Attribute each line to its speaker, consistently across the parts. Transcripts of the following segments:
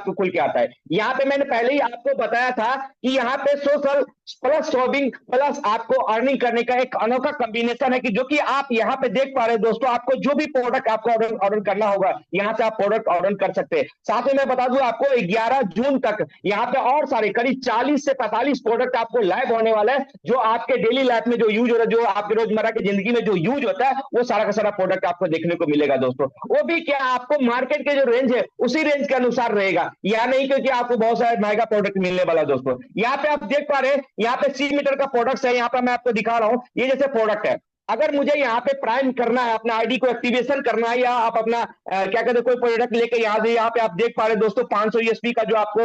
Speaker 1: आपको खुल के आता है। यहाँ पे मैंने पहले ही आपको बताया था कि यहाँ पे सोशल प्लस शॉपिंग प्लस आपको अर्निंग करने का एक अनोखा कॉम्बिनेशन है कि जो कि आप यहाँ पे देख पा रहे हैं दोस्तों। आपको जो भी प्रोडक्ट आपको ऑर्डर करना होगा यहाँ से आप प्रोडक्ट ऑर्डर कर सकते हैं। साथ में मैं बता दूं आपको 11 जून तक यहाँ पे और सारे करीब 40 से 45 प्रोडक्ट आपको लाइव होने वाला है, जो आपके डेली लाइफ में जो यूज हो रहा है, जो आपके रोजमर्रा की जिंदगी में जो यूज होता है, वो सारा का सारा प्रोडक्ट आपको देखने को मिलेगा दोस्तों। वो भी क्या, आपको मार्केट के जो रेंज है उसी रेंज के अनुसार रहेगा, या नहीं क्योंकि आपको बहुत सारे महंगा प्रोडक्ट मिलने वाला है दोस्तों। यहाँ पे आप देख पा रहे हैं, यहाँ पे 6 मीटर का प्रोडक्ट है। यहाँ पे मैं आपको दिखा रहा हूँ, ये जैसे प्रोडक्ट है, अगर मुझे यहाँ पे प्राइम करना है, अपना आईडी को एक्टिवेशन करना है, या आप अपना क्या कहते हैं कोई प्रोडक्ट लेके यहाँ पे आप देख पा रहे हैं दोस्तों 500 यूएसपी का जो आपको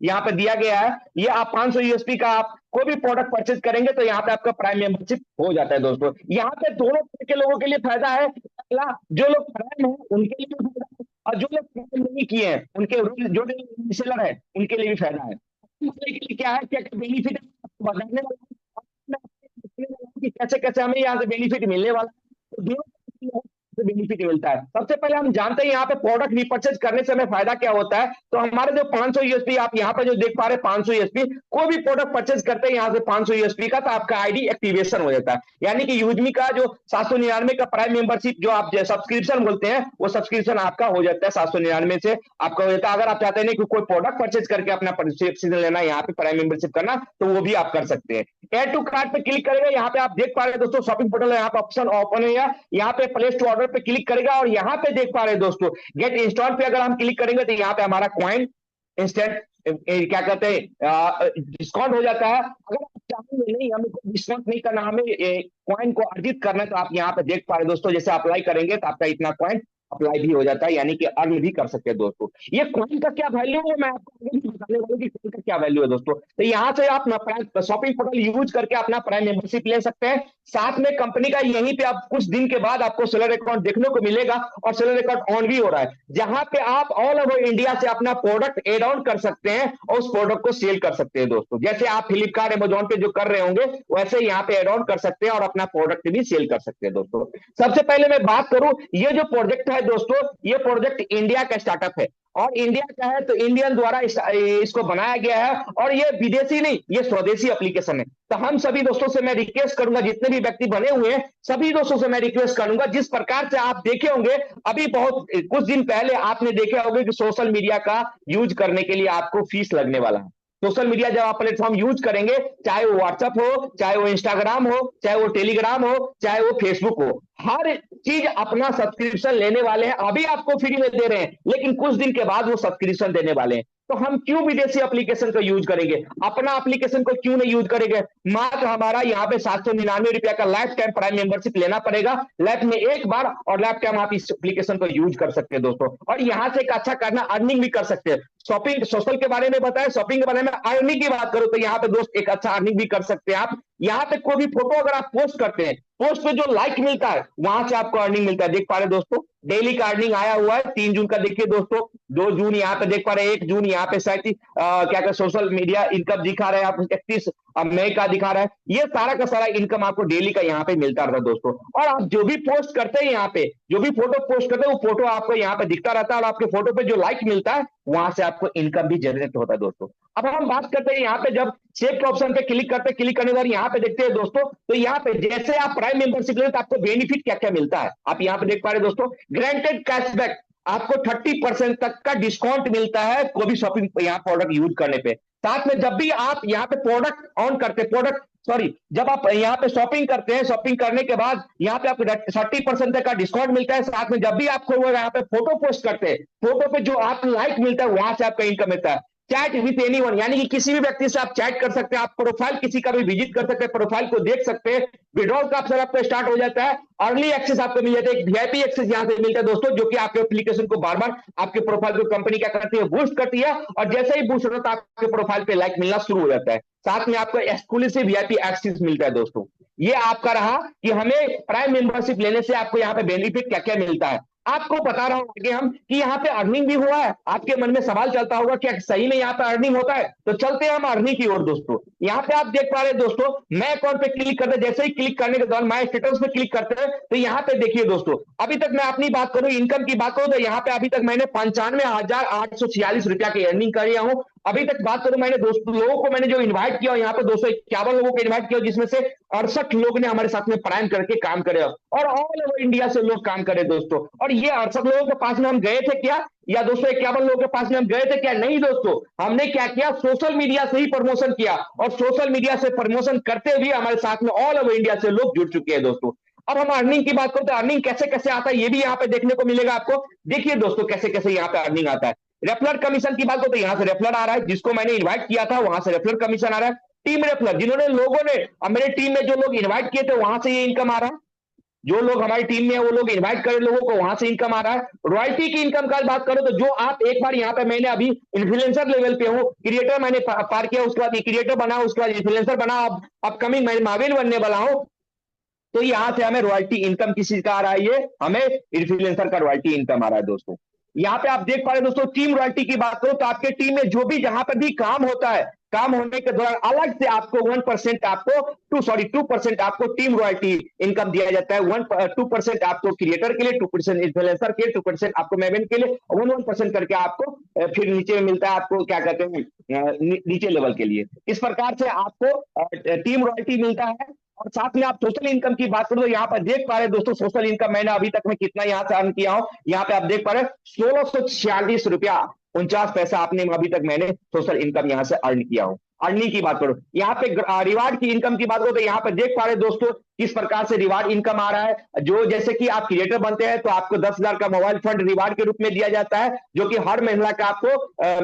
Speaker 1: यहाँ पे दिया गया है, ये आप 500 यूएसपी का आप कोई भी प्रोडक्ट परचेज करेंगे तो यहाँ पे आपका प्राइम मेंबरशिप हो जाता है दोस्तों। यहाँ पे दोनों तरह के लोगों के लिए फायदा है। पहला, जो लोग प्राइम है उनके लिए भी फायदा है, और जो लोग प्राइम नहीं किए हैं उनके जो रीसेलर है उनके लिए भी फायदा है। के लिए क्या है, क्या बेनिफिट है बताने वाला हूं कि कैसे कैसे हमें यहाँ से बेनिफिट मिलने वाला है। तो दोनों से बेनिफिट मिलता है। सबसे पहले हम जानते हैं यहाँ पे प्रोडक्ट रिपर्चेज करने से हमें फायदा क्या होता है। तो हमारे जो 500 यूएसपी आप यहाँ पे जो देख पा रहे हैं 500 यूएसपी, कोई भी प्रोडक्ट परचेज करते हैं यहाँ से 500 यूएसपी का, तो आपका आईडी एक्टिवेशन हो जाता है। यानी कि यूजमी का जो 799 का प्राइम मेंबरशिप जो आप सब्सक्रिप्शन बोलते हैं, वो सब्सक्रिप्शन आपका हो जाता है 799 से आपका हो जाता है। अगर आप चाहते हैं कि कोई प्रोडक्ट परचेज करके अपना सब्सक्रिप्शन लेना, यहाँ पे प्राइम मेंबरशिप करना, तो वो भी आप कर सकते हैं। एड टू कार्ट पे क्लिक करेगा, यहाँ पे आप देख पा रहे हैं दोस्तों शॉपिंग पोर्टल है, यहाँ पे ऑप्शन ओपन है, यहाँ पे प्लेस टू ऑर्डर पे क्लिक करेगा और यहाँ पे देख पा रहे हैं दोस्तों गेट इंस्टॉल पे अगर हम क्लिक करेंगे तो यहाँ पे हमारा कॉइन इंस्टेंट क्या कहते हैं डिस्काउंट हो जाता है। अगर आप चाहेंगे नहीं हमें डिस्काउंट नहीं करना, हमें कॉइन को अर्जित करना है, तो आप यहाँ पे देख पा रहे हैं दोस्तों जैसे अप्लाई करेंगे तो आपका इतना कॉइन अप्लाई भी हो जाता है, यानी कि अर्न भी कर सकते हैं दोस्तों। ये कॉइन का क्या वैल्यू है मैं आपको आगे भी बताने वाला हूं कि कॉइन का क्या वैल्यू है दोस्तों। तो यहाँ से आप शॉपिंग पोर्टल यूज करके अपना प्राइम मेंबरशिप ले सकते हैं। साथ में कंपनी का यहीं पे आप कुछ दिन के बाद आपको सेलर अकाउंट देखने को मिलेगा, और सेलर अकाउंट ऑन भी हो रहा है, जहां पे आप ऑल ओवर इंडिया से अपना प्रोडक्ट एड ऑन कर सकते हैं और उस प्रोडक्ट को सेल कर सकते हैं दोस्तों। जैसे आप फ्लिपकार्ट अमेजॉन पे जो कर रहे होंगे वैसे यहाँ पे एड ऑन कर सकते हैं और अपना प्रोडक्ट भी सेल कर सकते हैं दोस्तों। सबसे पहले मैं बात करूं, ये जो प्रोजेक्ट है दोस्तों, ये प्रोजेक्ट इंडिया का स्टार्टअप है और इंडिया का है, तो इंडियन द्वारा इसको बनाया गया है, और ये विदेशी नहीं, ये स्वदेशी एप्लीकेशन है। तो हम सभी दोस्तों से मैं रिक्वेस्ट करूंगा, जितने भी व्यक्ति बने हुए हैं सभी दोस्तों से मैं रिक्वेस्ट करूंगा, जिस प्रकार से आप देखे होंगे अभी बहुत कुछ दिन पहले आपने देखे होंगे कि सोशल मीडिया का यूज करने के लिए आपको फीस लगने वाला है। सोशल मीडिया जब आप प्लेटफॉर्म यूज करेंगे, चाहे वो व्हाट्सएप हो, चाहे वो इंस्टाग्राम हो, चाहे वो टेलीग्राम हो, चाहे वो फेसबुक हो, हर चीज अपना सब्सक्रिप्शन लेने वाले हैं। अभी आपको फ्री में दे रहे हैं, लेकिन कुछ दिन के बाद वो सब्सक्रिप्शन देने वाले हैं। तो हम क्यों विदेशी एप्लीकेशन को यूज करेंगे, अपना एप्लीकेशन को क्यों नहीं यूज करेंगे। मात्र हमारा यहाँ पे 799 रुपया का लाइफ टाइम प्राइम मेंबरशिप लेना पड़ेगा, लाइफ में एक बार, और लाइफ टाइम आप इस एप्लीकेशन को यूज कर सकते हैं दोस्तों। और यहाँ से एक अच्छा करना अर्निंग भी कर सकते हैं। शॉपिंग सोशल के बारे में बताया, शॉपिंग के बारे में अर्निंग की बात करो तो यहाँ पे दोस्त एक अच्छा अर्निंग भी कर सकते हैं आप। यहाँ पे कोई भी फोटो अगर आप पोस्ट करते हैं, पोस्ट पे जो लाइक मिलता है वहां से आपको अर्निंग मिलता है। देख पा रहे दोस्तों डेली का अर्निंग आया हुआ है 3 जून का, देखिए दोस्तों 2 जून यहाँ पे देख पा रहे हैं, 1 जून यहाँ पे 37 क्या कहते सोशल मीडिया इनकम दिखा रहा है, आप 31 मई का दिखा रहा है। ये सारा का सारा इनकम आपको डेली का यहाँ पे मिलता रहता है दोस्तों। और आप जो भी पोस्ट करते हैं, यहाँ पे जो भी फोटो पोस्ट करते हैं वो फोटो आपको यहाँ पे दिखता रहता है, और आपके फोटो पे जो लाइक मिलता है वहां से आपको इनकम भी जनरेट होता है दोस्तों। अब हम बात करते हैं यहाँ पे जब सेव के ऑप्शन पे क्लिक करते हैं, क्लिक करने के बाद यहाँ पे देखते हैं दोस्तों, तो यहाँ पे जैसे आप प्राइम मेंबरशिप लेते तो आपको बेनिफिट क्या क्या मिलता है आप यहाँ पे देख पा रहे दोस्तों। ग्रांटेड कैशबैक, आपको 30% तक का डिस्काउंट मिलता है कोई भी शॉपिंग यहाँ प्रोडक्ट यूज करने पे। साथ में जब भी आप यहाँ पे प्रोडक्ट ऑन करते जब आप यहाँ पे शॉपिंग करते हैं, शॉपिंग करने के बाद यहाँ पे आपको 30% तक का डिस्काउंट मिलता है। साथ में जब भी आपको यहाँ पे फोटो पोस्ट करते हैं, फोटो पे जो आप लाइक मिलता है वहां से आपका इनकम मिलता है। चैट विथ एनीवन, यानी कि किसी भी व्यक्ति से आप चैट कर सकते हैं, आप प्रोफाइल किसी का भी विजिट कर सकते हैं, प्रोफाइल को देख सकते हैं। विड्रॉल का ऑप्शन आपका स्टार्ट हो जाता है, अर्ली एक्सेस आपको मिल जाता है, एक वीआईपी एक्सेस यहां से मिलता है दोस्तों, जो कि आपके एप्लीकेशन को बार बार आपके प्रोफाइल को कंपनी क्या करती है, बूस्ट करती है, और जैसे ही बूस्ट होता है आपके प्रोफाइल पे लाइक मिलना शुरू हो जाता है। साथ में आपको एक्सक्लूसिव वीआईपी एक्सेस मिलता है दोस्तों। ये आपका रहा कि हमें प्राइम मेंबरशिप लेने से आपको यहाँ पे बेनिफिट क्या क्या मिलता है। आपको बता रहा हूं आगे हम कि यहाँ पे अर्निंग भी हुआ है। आपके मन में सवाल चलता होगा क्या सही में यहाँ पे अर्निंग होता है? तो चलते हैं हम अर्निंग की ओर दोस्तों। यहाँ पे आप देख पा रहे हैं दोस्तों, मैं अकाउंट पे क्लिक करते, जैसे ही क्लिक करने के दौरान माय स्टेटस पे क्लिक करते हैं तो यहाँ पे देखिए दोस्तों, अभी तक मैं अपनी बात करूं, इनकम की बात करूं तो यहाँ पे अभी तक मैंने 95,846 रुपया की अर्निंग करी हूं। अभी तक बात करूं, मैंने दोस्तों लोगों को मैंने जो इन्वाइट किया, यहाँ पे 251 लोगों को इन्वाइट किया, जिसमें से 68 लोग ने हमारे साथ में प्राइम करके काम करे और ऑल ओवर इंडिया से लोग काम करे दोस्तों। और ये 68 लोगों के पास में हम गए थे क्या, या 251 लोगों के पास में हम गए थे क्या? नहीं दोस्तों, हमने क्या किया, सोशल मीडिया से ही प्रमोशन किया और सोशल मीडिया से प्रमोशन करते हुए हमारे साथ में ऑल ओवर इंडिया से लोग जुड़ चुके हैं दोस्तों। अब हम अर्निंग की बात करें तो अर्निंग कैसे कैसे आता है ये भी यहाँ पे देखने को मिलेगा आपको। देखिए दोस्तों कैसे कैसे यहाँ पे अर्निंग आता है। रेफरल कमीशन की बात करो तो यहाँ से रेफरल आ रहा है, जिसको मैंने इन्वाइट किया था वहां से रेफरल कमीशन आ रहा है। टीम रेफरल, जिन्होंने लोगों ने, अब मेरे टीम में जो लोग इन्वाइट किए थे वहां से ये इनकम आ रहा है। जो लोग हमारी टीम में है वो लोग इन्वाइट करे लोगों को, वहां से इनकम आ रहा है। रॉयल्टी की इनकम का बात करो तो जो आप एक बार यहाँ पे, मैंने अभी इन्फ्लुएंसर लेवल पे हूँ, क्रिएटर मैंने पार किया, उसके बाद क्रिएटर बना, उसके बाद इन्फ्लुएंसर बना, अब अपकमिंग मैं माविन बनने वाला हूँ। तो यहाँ से हमें रॉयल्टी इनकम किसी का आ रहा है, ये हमें इन्फ्लुएंसर का रॉयल्टी इनकम आ रहा है दोस्तों। यहाँ पे आप देख पा रहे दोस्तों, टीम रॉयल्टी की बात करो तो आपके टीम में जो भी जहां पर भी काम होता है, काम होने के दौरान अलग से आपको 1% आपको 2% आपको टीम रॉयल्टी इनकम दिया जाता है। 2% आपको क्रिएटर के लिए, 2% इन्फ्लुएंसर के लिए, 2% आपको मेवन के लिए, 1% करके आपको फिर नीचे में मिलता है, आपको क्या कहते हैं नीचे लेवल के लिए। इस प्रकार से आपको टीम रॉयल्टी मिलता है। और साथ में आप सोशल इनकम की बात करो तो यहाँ पर देख पा रहे दोस्तों, सोशल इनकम मैंने अभी तक में कितना यहाँ से अर्न किया हूं, यहाँ पे आप देख पा रहे 1646 रुपया 49 पैसा आपने अभी तक मैंने सोशल इनकम यहाँ से अर्न किया हूं। अर्निंग की बात करो, यहाँ पे रिवार्ड की इनकम की बात करो तो यहाँ पे देख पा रहे दोस्तों किस प्रकार से रिवार्ड इनकम आ रहा है। जो जैसे कि आप क्रिएटर बनते हैं तो आपको 10,000 का मोबाइल फंड रिवार्ड के रूप में दिया जाता है, जो कि हर महीना का आपको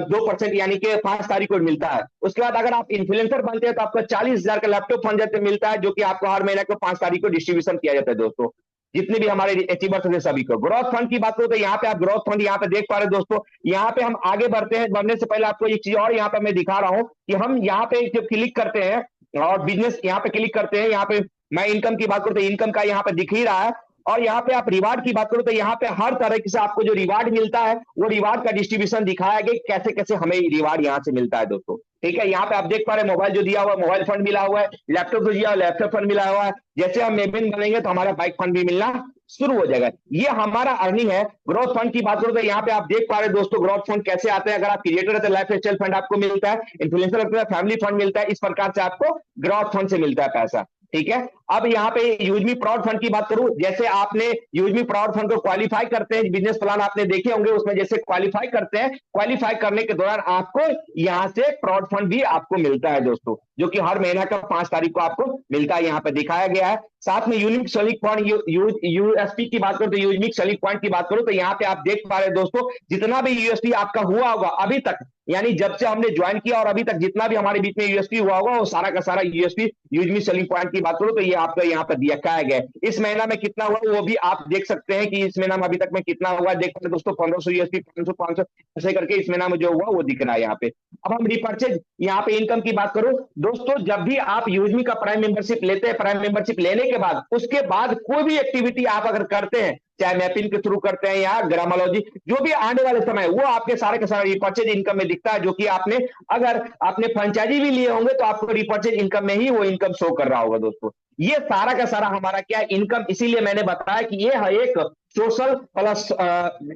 Speaker 1: 2% यानी कि 5 तारीख को मिलता है। उसके बाद अगर आप इन्फ्लुएंसर बनते हैं तो आपको 40,000 का लैपटॉप फंड मिलता है, जो कि आपको हर महीने को 5 तारीख को डिस्ट्रीब्यूशन किया जाता है दोस्तों, जितने भी हमारे अचीवर्स हैं सभी को। ग्रोथ फंड की बात करो तो यहाँ पे आप ग्रोथ फंड यहाँ पे देख पा रहे दोस्तों। यहाँ पे हम आगे बढ़ते हैं, बढ़ने से पहले आपको एक चीज और यहाँ पे मैं दिखा रहा हूँ कि हम यहाँ पे जब क्लिक करते हैं और बिजनेस यहाँ पे क्लिक करते हैं, यहाँ पे मैं इनकम की बात करूँ तो इनकम का यहाँ पे दिख ही रहा है। और यहाँ पे आप रिवार्ड की बात करो तो यहाँ पे हर तरह से आपको जो रिवार्ड मिलता है वो रिवार्ड का डिस्ट्रीब्यूशन दिखाया गया, कैसे कैसे हमें रिवार्ड यहाँ से मिलता है दोस्तों। ठीक है, यहाँ पे आप देख पा रहे हैं मोबाइल जो दिया हुआ है मोबाइल फंड मिला हुआ है, लैपटॉप जो दिया हुआ लैपटॉप फंड मिला हुआ है। जैसे हम मेंबर बनेंगे तो हमारा बाइक फंड भी मिलना शुरू हो जाएगा। ये हमारा अर्निंग है। ग्रोथ फंड की बात करो तो यहाँ पे आप देख पा रहे दोस्तों ग्रोथ फंड कैसे आते हैं। अगर आप क्रिएटर है तो लाइफ स्टाइल फंड आपको मिलता है, इन्फ्लुएंसर है तो फैमिली फंड मिलता है। इस प्रकार से आपको ग्रोथ फंड से मिलता है पैसा। ठीक है, अब यहाँ पे यूजमी प्राउड फंड की बात करूं, जैसे आपने यूजमी प्राउड फंड को क्वालिफाई करते हैं, बिजनेस प्लान आपने देखे होंगे, उसमें जैसे क्वालिफाई करते हैं, क्वालिफाई करने के दौरान आपको यहाँ से प्राउड फंड भी आपको मिलता है दोस्तों, जो कि हर महीना का 5 तारीख को आपको मिलता है, यहाँ पे दिखाया गया है। साथ में यूनिक सेलिंग पॉइंट यूएसपी की बात करो तो यूनिक सेलिंग पॉइंट की बात करो तो यहाँ पे आप देख पा रहे दोस्तों, जितना भी यूएसपी आपका हुआ होगा अभी तक, यानी जब से हमने ज्वाइन किया और अभी तक जितना भी हमारे बीच में यूएसपी हुआ होगा, वो सारा का सारा यूएसपी यूजमी सेलिंग पॉइंट की बात करो तो ये आपका यहाँ पर दिया गया। इस महीना में कितना हुआ वो भी आप देख सकते हैं कि इस महीना में अभी तक में कितना हुआ। देख सकते हैं दोस्तों 1500 यूएसपी 500 ऐसे करके इस महीना में जो हुआ वो दिख रहा है यहाँ पे। अब हम रिपर्चेज यहाँ पे इनकम की बात करो दोस्तों, जब भी आप यूजमी का प्राइम मेंबरशिप लेते हैं, प्राइम मेंबरशिप लेने के बाद उसके बाद कोई भी एक्टिविटी आप अगर करते हैं, चाहे मैपिंग के थ्रू करते हैं या ग्रामोलॉजी, जो भी आने वाले समय वो आपके सारे के सारे रिपर्चेज इनकम में दिखता है, जो कि आपने अगर आपने फ्रेंचाइजी भी लिए होंगे तो आपको रिपर्चेज इनकम में ही वो इनकम शो कर रहा होगा दोस्तों। ये सारा का सारा हमारा क्या इनकम, इसीलिए मैंने बताया कि ये है एक सोशल प्लस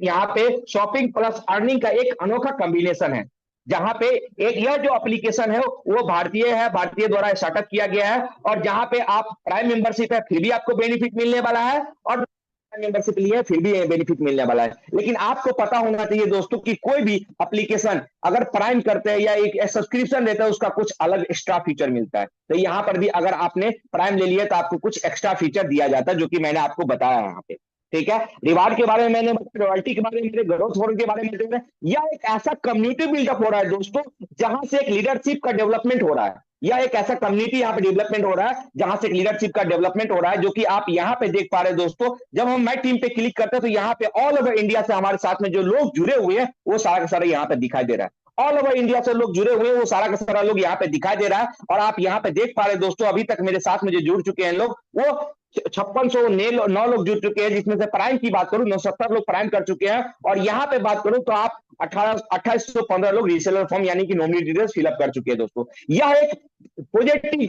Speaker 1: यहाँ पे शॉपिंग प्लस अर्निंग का एक अनोखा कॉम्बिनेशन है, जहां पे एक यह जो एप्लीकेशन है वो भारतीय है, भारतीय द्वारा स्टार्टअप किया गया है, और जहां पे आप प्राइम मेंबरशिप है फिर भी आपको बेनिफिट मिलने वाला है, और मेंबरशिप लिए फिर भी बेनिफिट मिलने वाला है। लेकिन आपको पता होना चाहिए दोस्तों कि कोई भी एप्लीकेशन अगर प्राइम करते हैं या एक सब्सक्रिप्शन देता है उसका कुछ अलग एक्स्ट्रा फीचर मिलता है। तो यहाँ पर भी अगर आपने प्राइम ले लिया तो आपको कुछ एक्स्ट्रा फीचर दिया जाता है, जो कि मैंने आपको बताया यहाँ पे। ठीक है, रिवार्ड के बारे में मैंने, रॉयल्टी के बारे में, ग्रोथ फोरम के बारे में, यह एक ऐसा कम्युनिटी बिल्डअप हो रहा है दोस्तों, जहां से एक लीडरशिप का डेवलपमेंट हो रहा है। यह एक ऐसा कम्युनिटी यहाँ पे डेवलपमेंट हो रहा है जहां से लीडरशिप का डेवलपमेंट हो रहा है, जो कि आप यहाँ पे देख पा रहे हैं दोस्तों। जब हम माई टीम पे क्लिक करते हैं तो यहाँ पे ऑल ओवर इंडिया से हमारे साथ में जो लोग जुड़े हुए हैं वो सारा का सारा यहाँ पे दिखाई दे रहा है। ऑल ओवर इंडिया से लोग जुड़े हुए हैं, वो सारा का सारा लोग यहाँ पे दिखाई दे रहा है। और आप यहाँ पे देख पा रहे हैं दोस्तों, अभी तक मेरे साथ में जो जुड़ चुके हैं लोग वो 5600 9 लोग जुड़ चुके हैं, जिसमें से प्राइम की बात करूं 970 लोग प्राइम कर चुके हैं। और यहाँ पे बात करूं तो आप 2815 लोग रीसेलर फॉर्म यानी कि नॉमिनी डिटेल्स फिलअप कर चुके हैं दोस्तों। यह एक पॉजिटिव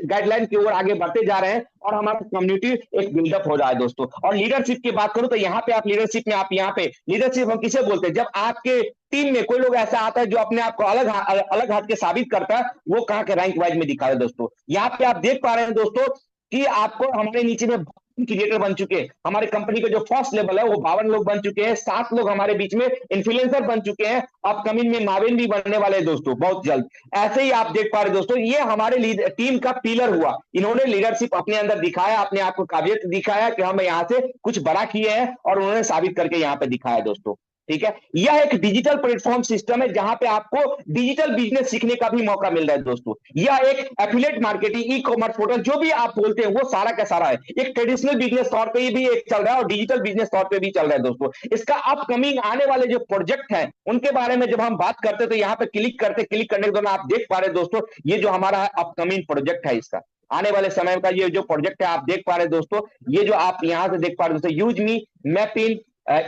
Speaker 1: गाइडलाइन की ओर आगे बढ़ते जा रहे हैं और हमारा कम्युनिटी एक बिल्डअप हो रहा है दोस्तों। और लीडरशिप की बात करूं तो यहाँ पे आप लीडरशिप में, आप यहाँ पे लीडरशिप हम किसे बोलते हैं, जब आपके टीम में कोई लोग ऐसा आता है जो अपने आप को अलग हट के साबित करता है, वो कहाँ के रैंक वाइज में दिखा रहे हैं दोस्तों। यहाँ पे आप देख पा रहे हैं दोस्तों कि आपको हमारे नीचे में क्रिएटर बन चुके हैं। हमारे कंपनी का जो फर्स्ट लेवल है वो 52 लोग बन चुके हैं। 7 लोग हमारे बीच में इन्फ्लुएंसर बन चुके हैं। अपकमिंग में माविन भी बनने वाले हैं दोस्तों बहुत जल्द। ऐसे ही आप देख पा रहे दोस्तों, ये हमारे टीम का पिलर हुआ। इन्होंने लीडरशिप अपने अंदर दिखाया, अपने आप को काबिलियत दिखाया कि हम यहाँ से कुछ बड़ा किए हैं और उन्होंने साबित करके यहाँ पे दिखाया दोस्तों। ठीक है, यह एक डिजिटल प्लेटफॉर्म सिस्टम है जहां पे आपको डिजिटल बिजनेस सीखने का भी मौका मिल रहा है दोस्तों। यह एक affiliate marketing, e commerce portal, जो भी आप बोलते हैं वो सारा का सारा है। एक ट्रेडिशनल बिजनेस तौर पे भी एक चल रहा है और डिजिटल बिजनेस तौर पे भी चल रहा है दोस्तों। इसका अपकमिंग आने वाले जो प्रोजेक्ट हैं उनके बारे में जब हम बात करते तो यहाँ पे क्लिक करने के दौरान आप देख पा रहे दोस्तों, ये जो हमारा अपकमिंग प्रोजेक्ट है, इसका आने वाले समय का ये जो प्रोजेक्ट है आप देख पा रहे दोस्तों, ये जो आप यहां से देख पा रहे दोस्तों, यूज मी, मैपिन,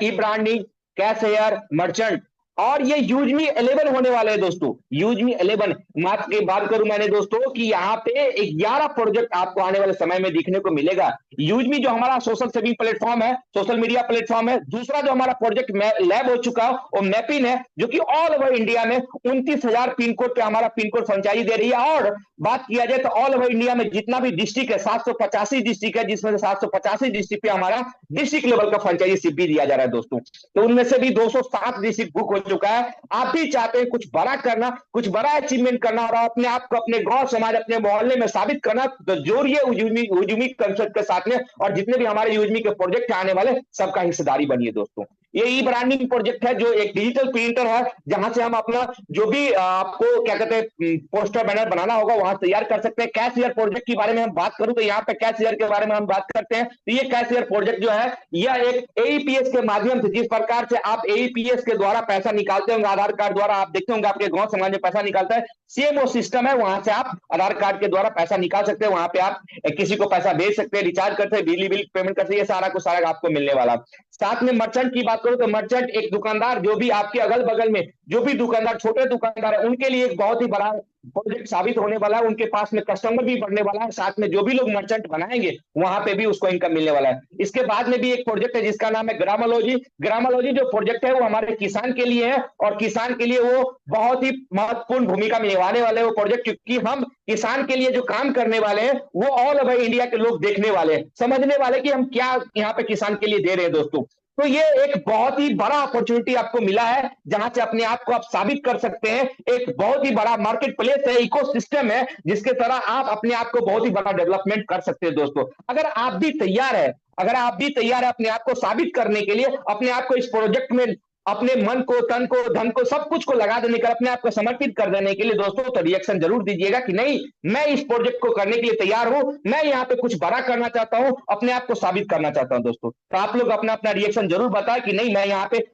Speaker 1: ई ब्रांडिंग, कैश हेयर, मर्चेंट, और ये यूजमी 11 होने वाले हैं दोस्तों। यूजमी 11 मार्च की बात करूं मैंने दोस्तों कि यहाँ पे 11 प्रोजेक्ट आपको आने वाले समय में दिखने को मिलेगा। यूजमी जो हमारा सोशल सेविंग प्लेटफॉर्म है, सोशल मीडिया प्लेटफॉर्म है। दूसरा जो हमारा प्रोजेक्ट लैब हो चुका है वो मैपिन है, जो कि ऑल ओवर इंडिया में 29,000 पिन कोड पे हमारा पिन कोड फ्रेंचाइजी दे रही है। और बात किया जाए तो ऑल ओवर इंडिया में जितना भी डिस्ट्रिक्ट है, 785 डिस्ट्रिक्ट है, जिसमें से 785 डिस्ट्रिक्ट पे हमारा डिस्ट्रिक्ट लेवल का फ्रेंचाइजी भी दिया जा रहा है दोस्तों। तो उनमें से भी 207 डिस्ट्रिक्ट बुक हो चुका है। आप भी चाहते हैं कुछ बड़ा करना, कुछ बड़ा अचीवमेंट करना और अपने आप को अपने गांव समाज, अपने मोहल्ले में साबित करना, तो जोड़िए यूजमी कंसेप्ट के साथ में और जितने भी हमारे यूजमी के प्रोजेक्ट आने वाले सबका हिस्सेदारी बनिए दोस्तों। ये ई ब्रांडिंग प्रोजेक्ट है जो एक डिजिटल प्रिंटर है, जहां से हम अपना जो भी आपको क्या कहते हैं पोस्टर बैनर बनाना होगा वहां तैयार कर सकते हैं। कैश ईयर प्रोजेक्ट की बारे में हम बात करूं तो यहाँ पे कैश ईयर के बारे में हम बात करते हैं। तो ये कैश ईयर प्रोजेक्ट जो है यह एक एईपीएस के माध्यम से, जिस प्रकार से आप एईपीएस के द्वारा पैसा निकालते होंगे, आधार कार्ड द्वारा आप देखते होंगे आपके गांव समाज में पैसा निकालता है, सेम वो सिस्टम है। वहां से आप आधार कार्ड के द्वारा पैसा निकाल सकते हैं, वहां पे आप किसी को पैसा भेज सकते हैं, रिचार्ज करते हैं, बिजली बिल पेमेंट करते हैं, ये सारा कुछ सारा आपको मिलने वाला। साथ में मर्चेंट की बात करूं तो मर्चेंट एक दुकानदार, जो भी आपके अगल बगल में जो भी दुकानदार, छोटे दुकानदार है, उनके लिए एक बहुत ही बड़ा प्रोजेक्ट साबित होने वाला है। उनके पास में कस्टमर भी बढ़ने वाला है, साथ में जो भी लोग मर्चेंट बनाएंगे वहां पे भी उसको इनकम मिलने वाला है। इसके बाद में भी एक प्रोजेक्ट है जिसका नाम है ग्रामोलॉजी। ग्रामोलॉजी जो प्रोजेक्ट है वो हमारे किसान के लिए है और किसान के लिए वो बहुत ही महत्वपूर्ण भूमिका निभाने वाले वो प्रोजेक्ट, क्योंकि हम किसान के लिए जो काम करने वाले हैं वो ऑल ओवर इंडिया के लोग देखने वाले हैं, समझने वाले कि हम क्या यहाँ पे किसान के लिए दे रहे हैं दोस्तों। तो ये एक बहुत ही बड़ा अपॉर्चुनिटी आपको मिला है, जहां से अपने आप को आप साबित कर सकते हैं। एक बहुत ही बड़ा मार्केट प्लेस है, इकोसिस्टम है, जिसके तरह आप अपने आप को बहुत ही बड़ा डेवलपमेंट कर सकते हैं दोस्तों। अगर आप भी तैयार है, अगर आप भी तैयार है अपने आप को साबित करने के लिए, अपने आप को इस प्रोजेक्ट में अपने मन को, तन को, धन को, सब कुछ को लगा देने का, अपने आप को समर्पित कर देने के लिए दोस्तों, तो रिएक्शन जरूर दीजिएगा कि नहीं, मैं इस प्रोजेक्ट को करने के लिए तैयार हूं, मैं यहाँ पे कुछ बड़ा करना चाहता हूं, अपने आप को साबित करना चाहता हूं दोस्तों। तो आप लोग अपना अपना रिएक्शन जरूर बताएं कि नहीं, मैं यहाँ पे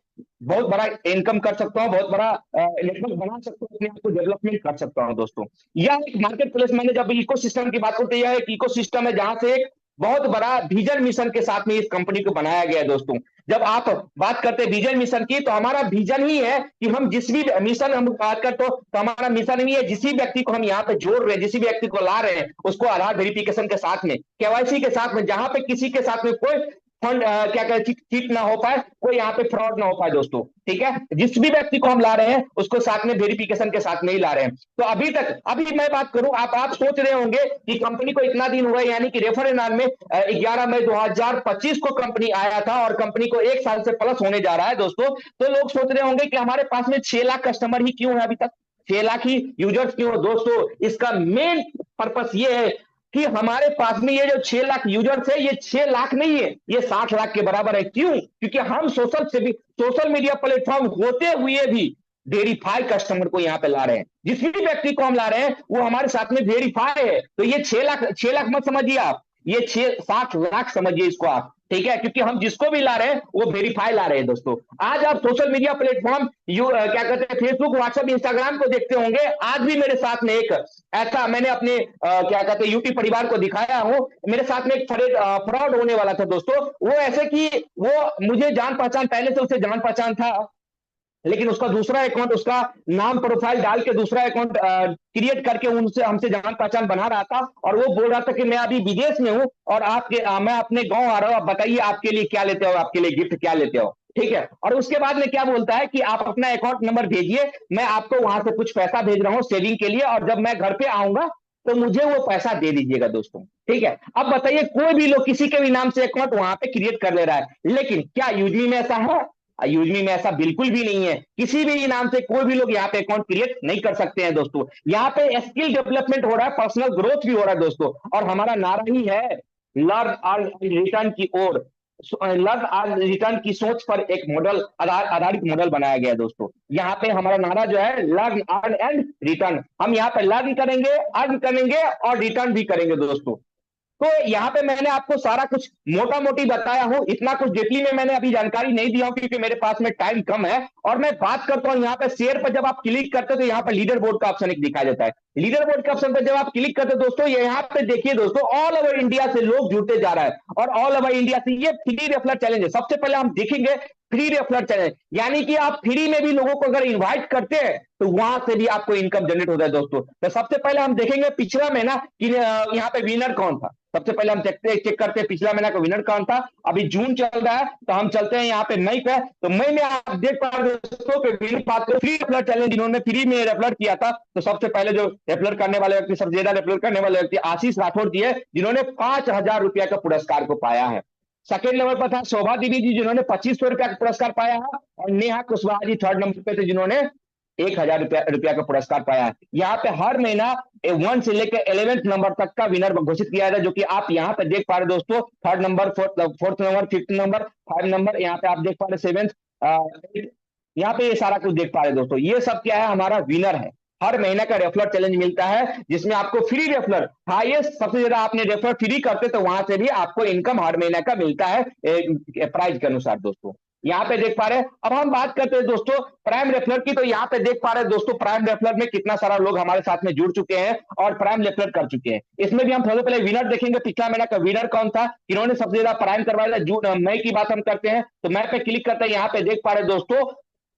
Speaker 1: बहुत बड़ा इनकम कर सकता हूँ, बहुत बड़ा नेटवर्क बना सकता हूँ, अपने आप को डेवलपमेंट कर सकता हूँ दोस्तों। यह एक मार्केट प्लेस, मैंने जब इकोसिस्टम की बात करते, यह एक इकोसिस्टम है जहां से एक बहुत बड़ा विजन मिशन के साथ में इस कंपनी को बनाया गया है दोस्तों। जब आप बात करते हैं विजन मिशन की, तो हमारा विजन ही है कि हम जिस भी मिशन हम बात करते हो तो हमारा मिशन ही है, जिस भी व्यक्ति को हम यहाँ पे जोड़ रहे हैं, जिस भी व्यक्ति को ला रहे हैं, उसको आधार वेरिफिकेशन के साथ में, केवाईसी के साथ में, जहां पे किसी के साथ में कोई फंड क्या कहते चीट ना हो पाए, कोई यहाँ पे फ्रॉड ना हो पाए दोस्तों। ठीक है, जिस भी व्यक्ति को हम ला रहे हैं उसको साथ में वेरिफिकेशन के साथ में ही ला रहे हैं। तो अभी मैं बात करूं, आप सोच रहे होंगे कि कंपनी को इतना दिन हुआ, यानी कि रेफरेंस में 11 मई 2025 को कंपनी आया था और कंपनी को 1 साल से प्लस होने जा रहा है दोस्तों। तो लोग सोच रहे होंगे कि हमारे पास में 6 लाख कस्टमर ही क्यों है अभी तक, 6 लाख ही यूजर्स क्यों है दोस्तों। इसका मेन पर्पस ये है कि हमारे पास में ये जो 6 लाख यूजर्स है, ये 6 लाख नहीं है, ये 60 लाख के बराबर है। क्यों? क्योंकि हम सोशल मीडिया प्लेटफॉर्म होते हुए भी वेरीफाई कस्टमर को यहाँ पे ला रहे हैं। जिस भी व्यक्ति को हम ला रहे हैं वो हमारे साथ में वेरीफाई है। तो ये 6 लाख मत समझिए आप, ये 60 लाख समझिए इसको आप। ठीक है, क्योंकि हम जिसको भी ला रहे हैं वो वेरीफाई ला रहे हैं दोस्तों। आज आप सोशल मीडिया प्लेटफॉर्म क्या कहते हैं, फेसबुक, व्हाट्सएप, इंस्टाग्राम को देखते होंगे। आज भी मेरे साथ में एक ऐसा, मैंने अपने क्या कहते हैं यूट्यूब परिवार को दिखाया हूं, मेरे साथ में एक फ्रॉड होने वाला था दोस्तों। वो ऐसे कि वो मुझे जान पहचान, पहले से उसे जान पहचान था, लेकिन उसका दूसरा अकाउंट, उसका नाम प्रोफाइल डाल के दूसरा अकाउंट क्रिएट करके उनसे हमसे जान पहचान बना रहा था। और वो बोल रहा था कि मैं अभी विदेश में हूं और मैं अपने गांव आ रहा हूं, आप बताइए आपके लिए क्या लेते हो, आपके लिए गिफ्ट क्या लेते हो। ठीक है, और उसके बाद में क्या बोलता है कि आप अपना अकाउंट नंबर भेजिए, मैं आपको वहां से कुछ पैसा भेज रहा हूँ सेविंग के लिए, और जब मैं घर पे आऊंगा तो मुझे वो पैसा दे दीजिएगा दोस्तों। ठीक है, अब बताइए कोई भी लोग किसी के भी नाम से अकाउंट वहां पे क्रिएट कर ले रहा है, लेकिन क्या यूजमी में ऐसा है? यूजमी में ऐसा बिल्कुल भी नहीं है। किसी भी नाम से कोई भी लोग यहाँ पे अकाउंट क्रिएट नहीं कर सकते हैं दोस्तों। यहाँ पे स्किल डेवलपमेंट हो रहा है, पर्सनल ग्रोथ भी हो रहा है दोस्तों, और हमारा नारा ही है लर्न और रिटर्न की ओर। लर्न और रिटर्न की सोच पर एक मॉडल आधारित मॉडल बनाया गया है दोस्तों। यहाँ पे हमारा नारा जो है लर्न, अर्न एंड रिटर्न। हम यहाँ पे लर्न करेंगे, अर्न करेंगे और रिटर्न भी करेंगे दोस्तों। तो यहाँ पे मैंने आपको सारा कुछ मोटा मोटी बताया हूं, इतना कुछ डिटेल में मैंने अभी जानकारी नहीं दिया हूं क्योंकि मेरे पास में टाइम कम है। और मैं बात करता हूं यहाँ पे शेयर पर, जब आप क्लिक करते हो तो यहाँ पे लीडर बोर्ड का ऑप्शन एक दिखाई देता है। लीडर बोर्ड के ऑप्शन पर जब आप क्लिक करते हो दोस्तों, ये यहाँ पे देखिए दोस्तों, ऑल ओवर इंडिया से लोग जुड़ते जा रहा है, और ऑल ओवर इंडिया से ये फ्री रेफरल चैलेंज है। सबसे पहले हम देखेंगे फ्री रेफरल चैलेंज, यानी कि आप फ्री में भी लोगों को अगर इन्वाइट करते हैं तो वहां से भी आपको इनकम जनरेट होता है दोस्तों। तो सबसे पहले हम देखेंगे पिछला महीना कि यहाँ पे विनर कौन था। सबसे पहले हम चेक करते हैं पिछला महीना का विनर कौन था। अभी जून चल रहा है तो हम चलते हैं यहाँ पे मई पे। तो मई में आप देख पा रहे दोस्तों कि विनर बात करें, फ्री रेफरल चैलेंज जिन्होंने फ्री में रेफरल किया था, तो सबसे पहले जो रेफरल करने वाले व्यक्ति, सबसे ज्यादा रेफरल करने वाले व्यक्ति आशीष राठौर जी है, जिन्होंने 5,000 रुपया का पुरस्कार को पाया है। सेकेंड नंबर पर था शोभा देवी जी, जिन्होंने 2,500 रुपया का पुरस्कार पाया है। और नेहा कुशवाहा जी थर्ड नंबर पे थे, जिन्होंने 1,000 रुपया का पुरस्कार पाया है। यहाँ पे हर महीना 1 से लेकर 11th नंबर तक का विनर घोषित किया जाता है, जो कि आप यहाँ पे देख पा रहे दोस्तों। Third number, fourth number, fifth number, 5 number, यहाँ पे आप देख पा रहे 7th, यहाँ पे ये सारा कुछ देख पा रहे दोस्तों। ये सब क्या है, हमारा विनर है। हर महीने का रेफरल चैलेंज मिलता है, जिसमें आपको फ्री रेफरल, हाईएस्ट सबसे ज्यादा आपने रेफरल फ्री करते तो वहां से भी आपको इनकम हर महीने का मिलता है प्राइस के अनुसार दोस्तों। यहाँ पे देख पा रहे हैं। अब हम बात करते हैं दोस्तों प्राइम रेफलर की। तो यहाँ पे देख पा रहे हैं दोस्तों, प्राइम रेफलर में कितना सारा लोग हमारे साथ में जुड़ चुके हैं और प्राइम रेफलर कर चुके हैं। इसमें भी हम सबसे पहले विनर देखेंगे, पिछला महीना का विनर कौन था, इन्होंने सबसे ज्यादा प्राइम करवाया था। जून मई की बात हम करते हैं तो मई पे क्लिक करते हैं। यहाँ पे देख पा रहे दोस्तों,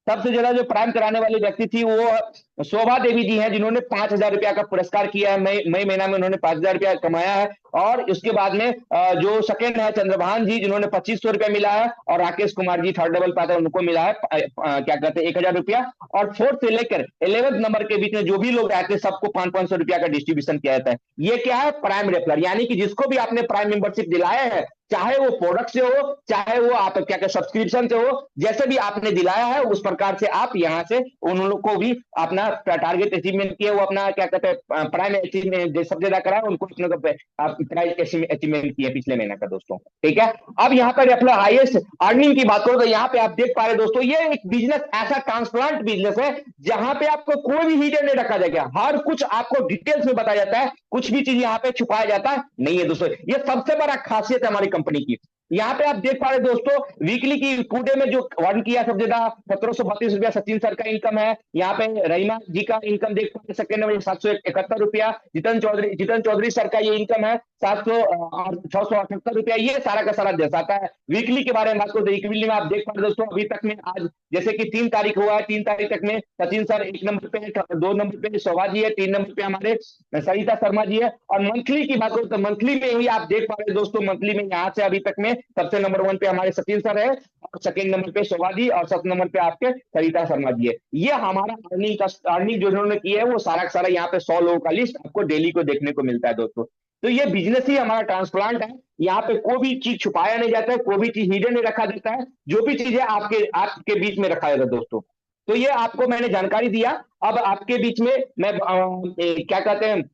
Speaker 1: सबसे ज्यादा जो प्राइम कराने वाली व्यक्ति थी वो शोभा देवी जी हैं, जिन्होंने 5,000 रुपया का पुरस्कार किया है। मई महीना में उन्होंने 5,000 रुपया कमाया है। और उसके बाद में जो सेकेंड है चंद्रभान जी, जिन्होंने 2,500 रुपया मिला है। और राकेश कुमार जी थर्ड लेवल पाते हैं, उनको मिला है क्या कहते हैं 1,000 रुपया। और फोर्थ से लेकर 11th नंबर के बीच में जो भी लोग रहते हैं सबको 500 रुपया का डिस्ट्रीब्यूशन किया जाता है। ये क्या है, प्राइम रेफलर, यानी कि जिसको भी आपने प्राइम मेंबरशिप दिलाया है, चाहे वो प्रोडक्ट से हो, चाहे वो आप क्या कहते सब्सक्रिप्शन से हो, जैसे भी आपने दिलाया है उस प्रकार से आप यहाँ से उन लोग को भी अपना टारगेट अचीवमेंट किया, वो अपना क्या कहते हैं प्राइम अचीवमेंट सब ज्यादा करा उनको प्राइस अचीवमेंट किया पिछले महीने का दोस्तों। ठीक है, अब यहाँ पर अपना हाईएस्ट अर्निंग की बात करो तो यहाँ पे आप देख पा रहे दोस्तों, ये एक बिजनेस ऐसा ट्रांसप्लांट बिजनेस है जहां पे आपको कोई भी हिडन नहीं रखा जाएगा, हर कुछ आपको डिटेल्स में बताया जाता है, कुछ भी चीज यहाँ पे छुपाया जाता है नहीं है दोस्तों। ये सबसे बड़ा खासियत है हमारी कंपनी की। यहाँ पे आप देख पा रहे दोस्तों, वीकली की टूडे में जो अर्न किया सबसे ज्यादा 1,732 रुपया सचिन सर का इनकम है। यहाँ पे रहीमा जी का इनकम देख पा रहे सेकंड में 771 रुपया। जितन चौधरी सर का ये इनकम है 678 रुपया। ये सारा का सारा दर्शाता है। वीकली के बारे में बात करो तो वीकली में आप देख पा रहे दोस्तों, अभी तक में आज जैसे कि 3 तारीख हुआ है, 3 तारीख तक में सचिन सर 1 नंबर पे, 2 नंबर पे शोभा जी है, 3 नंबर पे हमारे सरिता शर्मा जी है। और मंथली की बात करो तो मंथली में ही आप देख पा रहे दोस्तों, मंथली में यहाँ से अभी तक में सबसे नंबर 1 पे हमारे सचिन सर है, और सेकंड नंबर पे शोभा जी, और 7 नंबर पे आपके सरिता शर्मा जी है। ये हमारा अर्निंग जो उन्होंने की है वो सारा का सारा यहाँ पे 100 लोगों का लिस्ट आपको डेली को देखने को मिलता है दोस्तों। तो ये बिजनेस ही हमारा ट्रांसप्लांट है। यहाँ पे कोई भी चीज छुपाया नहीं जाता है, कोई भी चीज हिडन नहीं रखा जाता है, जो भी चीज है आपके बीच में रखा जाता है दोस्तों। तो ये आपको मैंने जानकारी दिया। अब आपके बीच में मैं क्या कहते हैं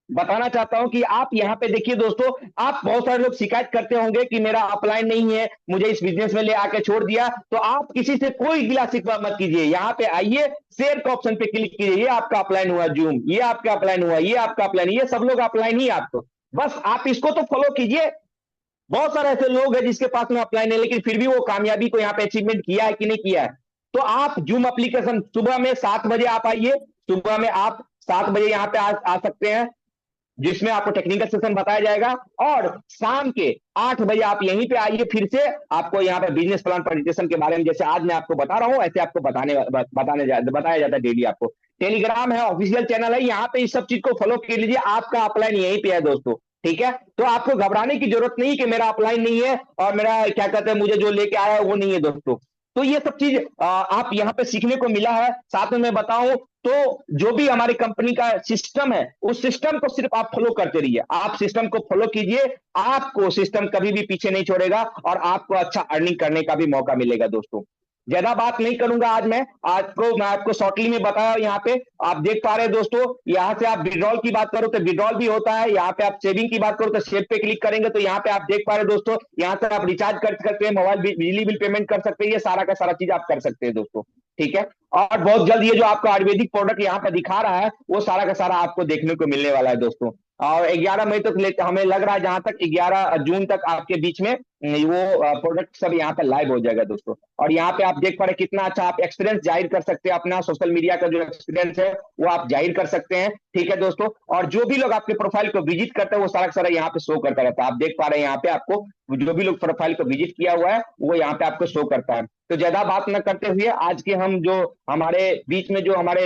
Speaker 1: बताना चाहता हूं कि आप यहाँ पे देखिए दोस्तों, आप बहुत सारे लोग शिकायत करते होंगे कि मेरा अपलाइन नहीं है, मुझे इस बिजनेस में ले आके छोड़ दिया। तो आप किसी से कोई गिला शिकवा मत कीजिए, यहाँ पे आइए, शेयर का ऑप्शन पे क्लिक कीजिए। ये आपका अपलाइन हुआ जूम, ये आपका अपलाइन हुआ, ये आपका अपलाइन, ये सब लोग अपलाइन ही आपको, बस आप इसको तो फॉलो कीजिए। बहुत सारे ऐसे लोग हैं जिसके पास में अपलाइन नहीं, लेकिन फिर भी वो कामयाबी को यहाँ पे अचीवमेंट किया है कि नहीं किया है। तो आप जूम एप्लीकेशन सुबह में 7 बजे आप आइए, सुबह में आप 7 बजे यहाँ पे आ सकते हैं, जिसमें आपको टेक्निकल सेशन बताया जाएगा। और शाम के 8 बजे आप यहीं पे आइए, फिर से आपको यहाँ पे बिजनेस प्लान प्रेजेंटेशन के बारे में जैसे आज मैं आपको बता रहा हूँ, ऐसे आपको बताया जाता है डेली आपको। टेलीग्राम है, ऑफिशियल चैनल है, यहाँ पे इस सब चीज को फॉलो कर लीजिए। आपका अपलाइन यहीं पे है दोस्तों, ठीक है। तो आपको घबराने की जरूरत नहीं कि मेरा अपलाइन नहीं है और मेरा क्या कहते हैं मुझे जो लेके आया है वो नहीं है दोस्तों। तो ये सब चीज आप यहाँ पे सीखने को मिला है। साथ में मैं बताऊं तो जो भी हमारी कंपनी का सिस्टम है, उस सिस्टम को सिर्फ आप फॉलो करते रहिए, आप सिस्टम को फॉलो कीजिए, आपको सिस्टम कभी भी पीछे नहीं छोड़ेगा और आपको अच्छा अर्निंग करने का भी मौका मिलेगा दोस्तों। ज्यादा बात नहीं करूंगा आज मैं आपको शॉर्टली में बताया। यहाँ पे आप देख पा रहे हैं दोस्तों, यहाँ से आप विड्रॉल की बात करो तो विड्रॉल भी होता है, यहाँ पे आप सेविंग की बात करो तो सेव पे क्लिक करेंगे तो यहाँ पे आप देख पा रहे हैं दोस्तों, यहाँ से आप रिचार्ज कर सकते हैं, मोबाइल बिजली बिल पेमेंट कर सकते हैं, ये सारा का सारा चीज आप कर सकते हैं दोस्तों, ठीक है। और बहुत जल्द ये जो आपको आयुर्वेदिक प्रोडक्ट यहाँ पे दिखा रहा है वो सारा का सारा आपको देखने को मिलने वाला है दोस्तों। और 11 मई तक हमें लग रहा है, जहां तक 11 जून तक आपके बीच में वो प्रोडक्ट सब यहाँ पे लाइव हो जाएगा दोस्तों। और यहाँ पे आप देख पा रहे कितना अच्छा आप एक्सपीरियंस जाहिर कर सकते हैं, अपना सोशल मीडिया का जो एक्सपीरियंस है वो आप जाहिर कर सकते हैं, ठीक है दोस्तों। और जो भी लोग आपके प्रोफाइल को विजिट करते हैं वो सारा का सारा यहाँ पे शो करता रहता है। आप देख पा रहे हैं यहाँ पे आपको जो भी लोग प्रोफाइल को विजिट किया हुआ है वो यहाँ पे आपको शो करता है। तो ज्यादा बात न करते हुए आज के हम जो हमारे बीच में जो हमारे